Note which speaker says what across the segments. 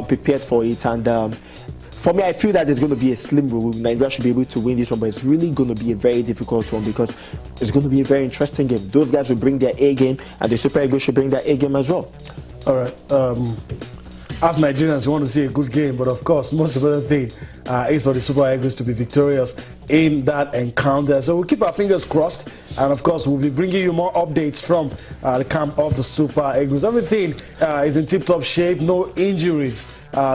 Speaker 1: prepared for it. And for me, I feel that there's going to be a slim rule. Nigeria should be able to win this one, but it's really going to be a very difficult one because it's going to be a very interesting game. Those guys will bring their A game, and the Super Eagles should bring their A game as well.
Speaker 2: All right. As Nigerians, we want to see a good game, but of course, most important thing is for the Super Eagles to be victorious in that encounter. So we'll keep our fingers crossed, and of course, we'll be bringing you more updates from the camp of the Super Eagles. Everything is in tip-top shape, no injuries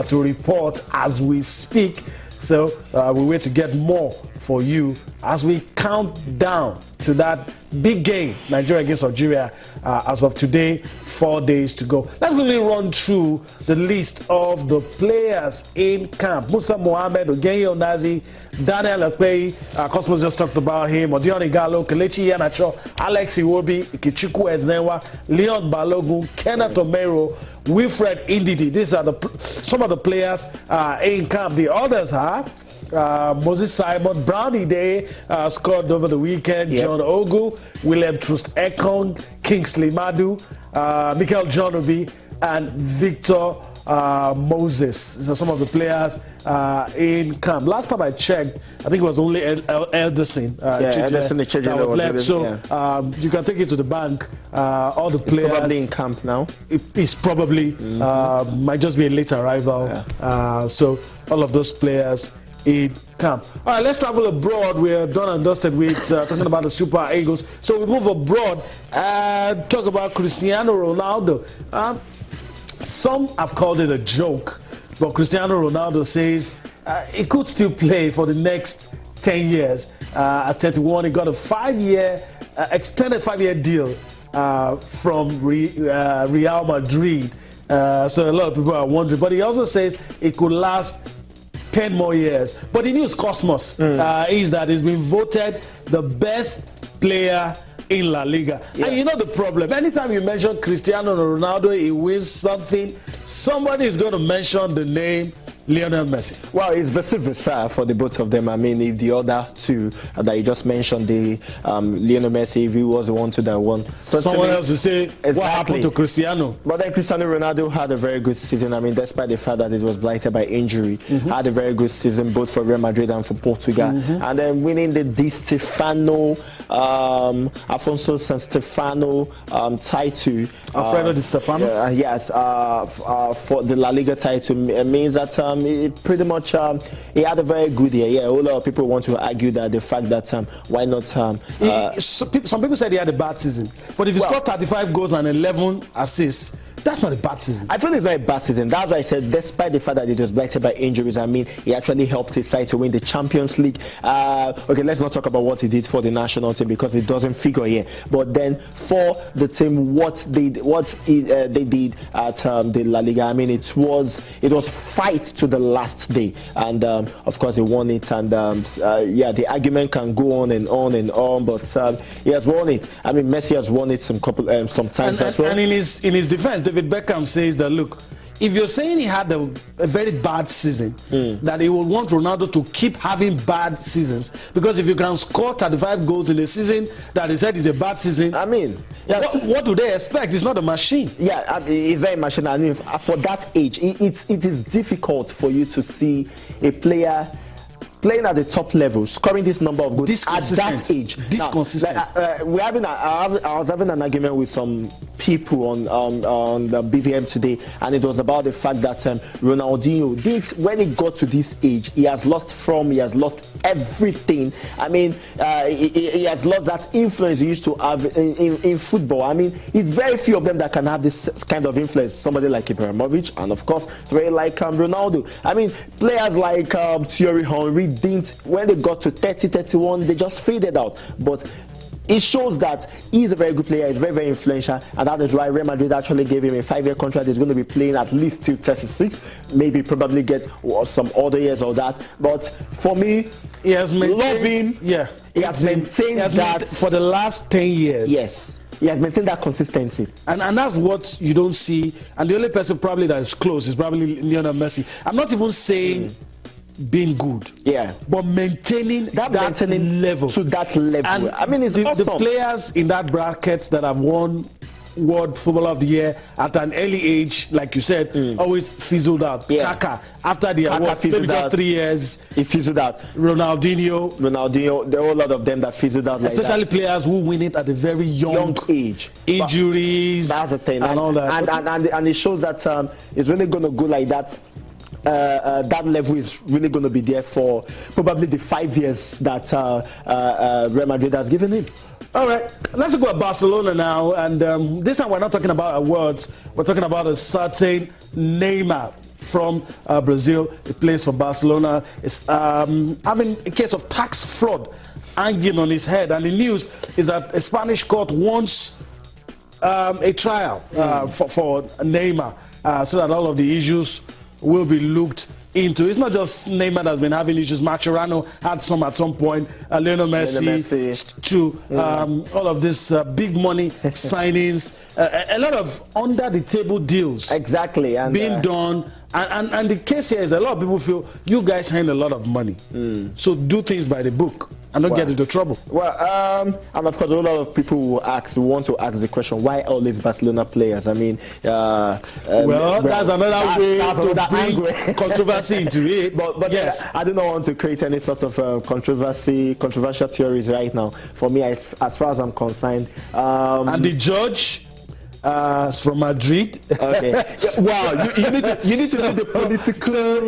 Speaker 2: to report as we speak. So we wait to get more for you as we count down to that big game, Nigeria against Algeria. As of today, 4 days to go. Let's quickly run through the list of the players in camp. Musa Mohammed, Ogenye Onazi, Daniel Akpeyi, Cosmos just talked about him, Odion Igalo, Kelechi Iheanacho, Alex Iwobi, Ikechukwu Ezenwa, Leon Balogun, Kenneth Omero, Wilfred Indidi. These are some of the players in camp. The others are Moses Simon, Brownie Day scored over the weekend, yep. John Ogu, William Trust Ekong, Kingsley Madu, Michael Jonobi, and Victor Moses. These are some of the players in camp. Last time I checked, I think it was only Elderson that was left. So you can take it to the bank. All the players
Speaker 1: probably in camp now.
Speaker 2: It's probably might just be a late arrival. Yeah. So all of those players in camp. All right, let's travel abroad. We're done and dusted with talking about the Super Eagles. So we move abroad and talk about Cristiano Ronaldo. Some have called it a joke, but Cristiano Ronaldo says he could still play for the next 10 years. At 31, he got a extended 5-year deal from Real Madrid. So a lot of people are wondering, but he also says it could last 10 more years. But the news Cosmos is that he's been voted the best player in La-liga. Yeah. And you know the problem, anytime you mention Cristiano Ronaldo, he wins something, somebody is going to mention the name Lionel Messi.
Speaker 1: Well, it's vice versa for the both of them. I mean, if the other two that you just mentioned, the Lionel Messi, if he was the one that won,
Speaker 2: someone else will say, exactly. What happened to Cristiano?
Speaker 1: But then Cristiano Ronaldo had a very good season. I mean, despite the fact that it was blighted by injury, had a very good season both for Real Madrid and for Portugal. And then winning the Di Stefano, Afonso San Stefano title.
Speaker 2: Alfredo Di Stefano?
Speaker 1: Yes, for the La Liga title means that it pretty much he had a very good year. Yeah, a whole lot of people want to argue that the fact that why not? Some
Speaker 2: people said he had a bad season, but if he scored 35 goals and 11 assists, that's not a bad season.
Speaker 1: I feel it's not a bad season. That's why I said, despite the fact that it was blighted by injuries, I mean, he actually helped his side to win the Champions League. Okay, let's not talk about what he did for the national team because it doesn't figure here. But then for the team, what they did at the La Liga, I mean, it was fight to the last day, and of course he won it. And yeah, the argument can go on and on and on, but he has won it. I mean, Messi has won it some times as well.
Speaker 2: And in his defense, David Beckham says that, look, if you're saying he had a very bad season, that he would want Ronaldo to keep having bad seasons, because if you can score 35 goals in a season that he said is a bad season,
Speaker 1: I mean,
Speaker 2: yeah, what do they expect? It's not a machine.
Speaker 1: Yeah, it's very machine. I mean, for that age, it is difficult for you to see a player playing at the top level, scoring this number of goals at that age.
Speaker 2: Disconsistent.
Speaker 1: I was having an argument with some people on the BVM today, and it was about the fact that Ronaldinho, when he got to this age, he has lost form, he has lost everything. I mean, he has lost that influence he used to have in football. I mean, it's very few of them that can have this kind of influence. Somebody like Ibrahimovic, and of course, very like Ronaldo. I mean, players like Thierry Henry didn't, when they got to 30, 31, they just faded out. But it shows that he's a very good player, he's very, very influential, and that is why Real Madrid actually gave him a 5-year contract. He's going to be playing at least till 36, maybe probably get some other years or that. But for me,
Speaker 2: he has maintained,
Speaker 1: he has maintained that
Speaker 2: for the last 10 years.
Speaker 1: Yes. He has maintained that consistency.
Speaker 2: And that's what you don't see. And the only person probably that is close is probably Lionel Messi. I'm not even saying being good, but maintaining that level
Speaker 1: to that level.
Speaker 2: And
Speaker 1: I mean, it's
Speaker 2: the players in that bracket that have won World Footballer of the Year at an early age, like you said, always fizzled out.
Speaker 1: Yeah.
Speaker 2: Kaka, after the award, maybe just 3 years,
Speaker 1: he fizzled out.
Speaker 2: Ronaldinho,
Speaker 1: there were a lot of them that fizzled out.
Speaker 2: especially
Speaker 1: like
Speaker 2: players who win it at a very young
Speaker 1: age.
Speaker 2: Injuries,
Speaker 1: that's the thing,
Speaker 2: and all that.
Speaker 1: And it shows that it's really going to go like that. That level is really going to be there for probably the 5 years that Real Madrid has given him.
Speaker 2: All right, let's go at Barcelona now, and this time we're not talking about awards. We're talking about a certain Neymar from Brazil. He plays for Barcelona. It's having a case of tax fraud hanging on his head, and the news is that a Spanish court wants a trial for Neymar, so that all of the issues will be looked into. It's not just Neymar that's been having issues. Mascherano had some at some point. Lionel Messi too. All of this big money signings, a lot of under the table deals
Speaker 1: exactly and,
Speaker 2: being done. And the case here is a lot of people feel you guys hand a lot of money, so do things by the book and don't get into trouble.
Speaker 1: Well, and of course, a lot of people will want to ask the question: why all these Barcelona players? I mean,
Speaker 2: well, that's another way to bring controversy into it.
Speaker 1: But
Speaker 2: yes,
Speaker 1: I do not want to create any sort of controversial theories right now. For me, as far as I'm concerned,
Speaker 2: and the judge. From Madrid.
Speaker 1: Okay. Wow, you need to do the political.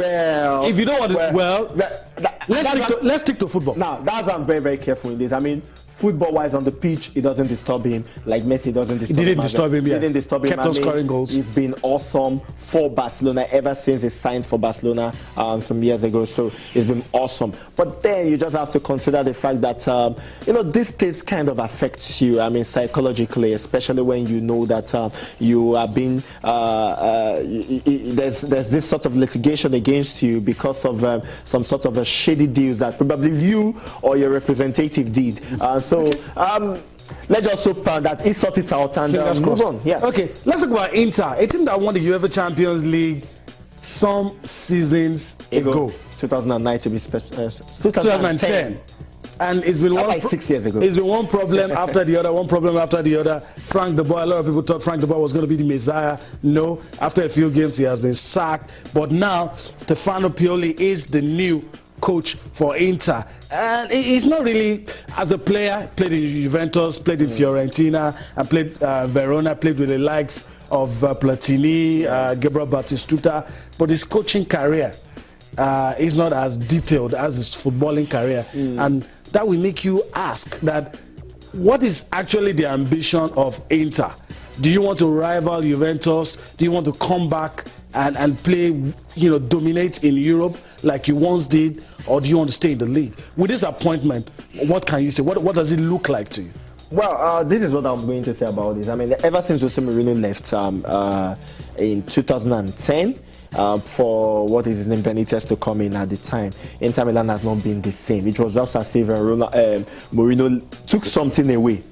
Speaker 1: Well,
Speaker 2: if you don't want to, let's stick to football.
Speaker 1: Now, that's why I'm very, very careful in this. I mean, football-wise on the pitch, it doesn't disturb him like Messi doesn't disturb him.
Speaker 2: It didn't disturb him. Yeah.
Speaker 1: It didn't disturb him.
Speaker 2: Kept on scoring goals.
Speaker 1: He's been awesome for Barcelona ever since he signed for Barcelona some years ago. So it's been awesome. But then you just have to consider the fact that this thing kind of affects you. I mean, psychologically, especially when you know that you are being there's this sort of litigation against you because of some sort of a shady deals that probably you or your representative did. So let's just hope that he sort it out and move on. Yeah.
Speaker 2: Okay, let's talk about Inter, a team that won the UEFA Champions League some seasons ago.
Speaker 1: 2009 to be specific.
Speaker 2: 2010. And it's been
Speaker 1: like 6 years ago.
Speaker 2: It's been one problem after the other, one problem after the other. Frank de Boer, a lot of people thought Frank de Boer was going to be the Messiah. No, after a few games he has been sacked. But now Stefano Pioli is the new coach for Inter, and he's not really, as a player, played in Juventus, played in Fiorentina, and played Verona, played with the likes of Platini, Gabriel Batistuta, but his coaching career is not as detailed as his footballing career, and that will make you ask that what is actually the ambition of Inter? Do you want to rival Juventus? Do you want to come back and play, dominate in Europe like you once did, or do you want to stay in the league? With this appointment, what can you say? What does it look like to you?
Speaker 1: Well, this is what I'm going to say about this. I mean, ever since Jose Mourinho left in 2010, for what is his name, Benitez to come in at the time, Inter Milan has not been the same. It was just as if Mourinho took something away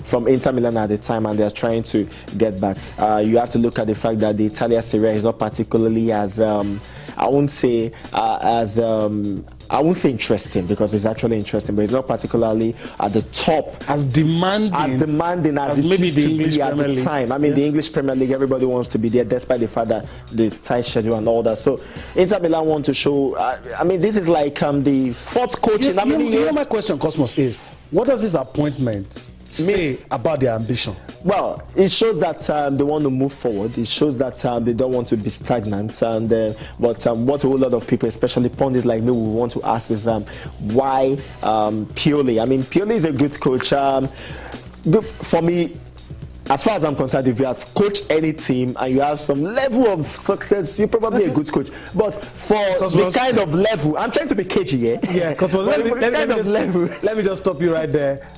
Speaker 1: from Inter Milan at the time, and they're trying to get back. You have to look at the fact that the Italian Serie A is not particularly as I won't say interesting, because it's actually interesting, but it's not particularly at the top,
Speaker 2: as demanding
Speaker 1: as
Speaker 2: maybe the English Premier League.
Speaker 1: I mean, the English Premier League, everybody wants to be there, despite the fact that the tight schedule and all that. So Inter Milan want to show. I mean, this is like the fourth coach in how many years?
Speaker 2: My question, Cosmos, is what does this appointment say about their ambition?
Speaker 1: Well, it shows that they want to move forward. It shows that they don't want to be stagnant. And what a whole lot of people, especially pundits like me, will want to ask is why Pioli? I mean, Pioli is a good coach. For me, as far as I'm concerned, if you have coached any team and you have some level of success, you're probably a good coach. But for the kind of level, I'm trying to be cagey here.
Speaker 2: Yeah, because let me just stop you right there.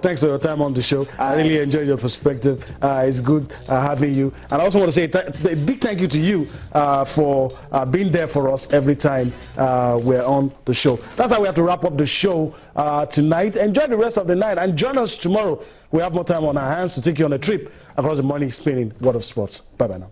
Speaker 2: Thanks for your time on the show. I really enjoyed your perspective. It's good having you. And I also want to say a big thank you to you for being there for us every time we're on the show. That's how we have to wrap up the show tonight. Enjoy the rest of the night and join us tomorrow. We have more time on our hands to take you on a trip across the money spinning world of sports. Bye-bye now.